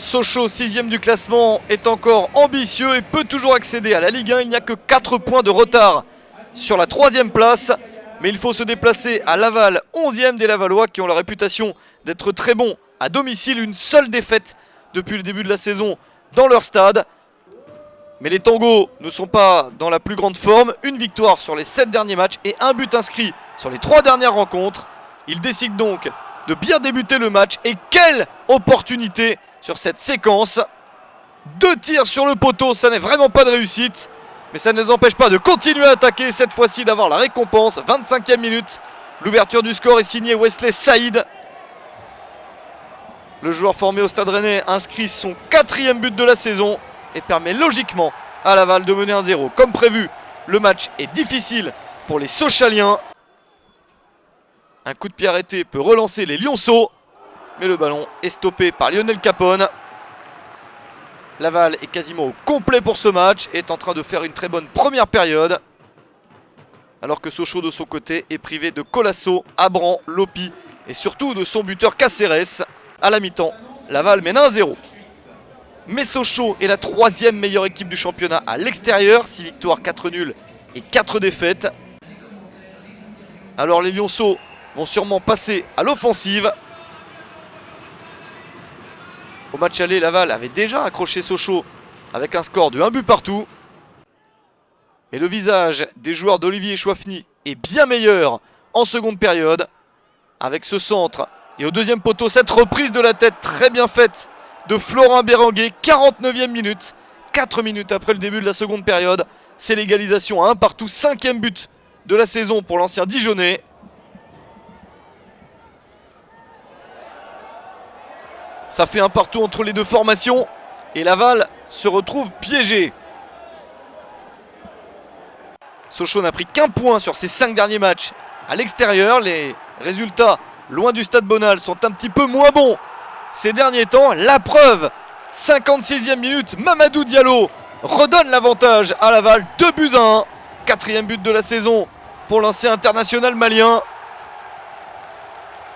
Sochaux, 6ème du classement, est encore ambitieux et peut toujours accéder à la Ligue 1. Il n'y a que 4 points de retard sur la 3ème place. Mais il faut se déplacer à Laval, 11ème des Lavallois qui ont la réputation d'être très bons à domicile. Une seule défaite depuis le début de la saison dans leur stade. Mais les Tangos ne sont pas dans la plus grande forme. Une victoire sur les 7 derniers matchs et un but inscrit sur les 3 dernières rencontres. Ils décident donc de bien débuter le match. Et quelle opportunité sur cette séquence. 2 tirs sur le poteau, ça n'est vraiment pas de réussite. Mais ça ne les empêche pas de continuer à attaquer, cette fois-ci d'avoir la récompense. 25e minute, l'ouverture du score est signée Wesley Saïd. Le joueur formé au Stade Rennais inscrit son 4e but de la saison et permet logiquement à Laval de mener 1-0. Comme prévu, le match est difficile pour les Sochaliens. Un coup de pied arrêté peut relancer les Lionceaux, mais le ballon est stoppé par Lionel Capone. Laval est quasiment au complet pour ce match et est en train de faire une très bonne première période. Alors que Sochaux de son côté est privé de Colasso, Abran, Lopi et surtout de son buteur Caceres. À la mi-temps, Laval mène 1-0. Mais Sochaux est la 3e meilleure équipe du championnat à l'extérieur. 6 victoires, 4 nuls et 4 défaites. Alors les Lionceaux vont sûrement passer à l'offensive. Au match aller, Laval avait déjà accroché Sochaux avec un score de 1 but partout. Mais le visage des joueurs d'Olivier Chouafny est bien meilleur en seconde période. Avec ce centre et au 2e poteau, cette reprise de la tête très bien faite de Florent Béranguet. 49e minute, 4 minutes après le début de la seconde période. C'est l'égalisation à 1 partout, 5e but de la saison pour l'ancien Dijonais. Ça fait 1 partout entre les deux formations et Laval se retrouve piégé. Sochaux n'a pris qu'1 point sur ses 5 derniers matchs à l'extérieur. Les résultats loin du stade Bonal sont un petit peu moins bons ces derniers temps. La preuve, 56e minute, Mamadou Diallo redonne l'avantage à Laval. 2 buts à 1. 4e but de la saison pour l'ancien international malien.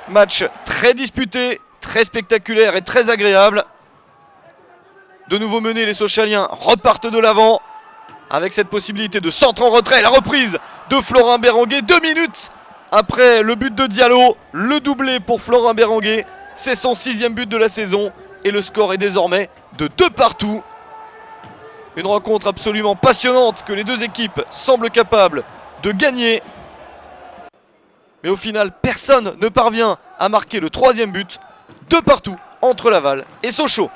Match très disputé, très spectaculaire et très agréable. De nouveau menés, les Sochaliens repartent de l'avant avec cette possibilité de centre en retrait. La reprise de Florent Béranguet 2 minutes après le but de Diallo. Le doublé pour Florent Béranguet. C'est son 6e but de la saison et le score est désormais de 2 partout. Une rencontre absolument passionnante que les deux équipes semblent capables de gagner. Mais au final, personne ne parvient à marquer le 3e but. 2 partout entre Laval et Sochaux.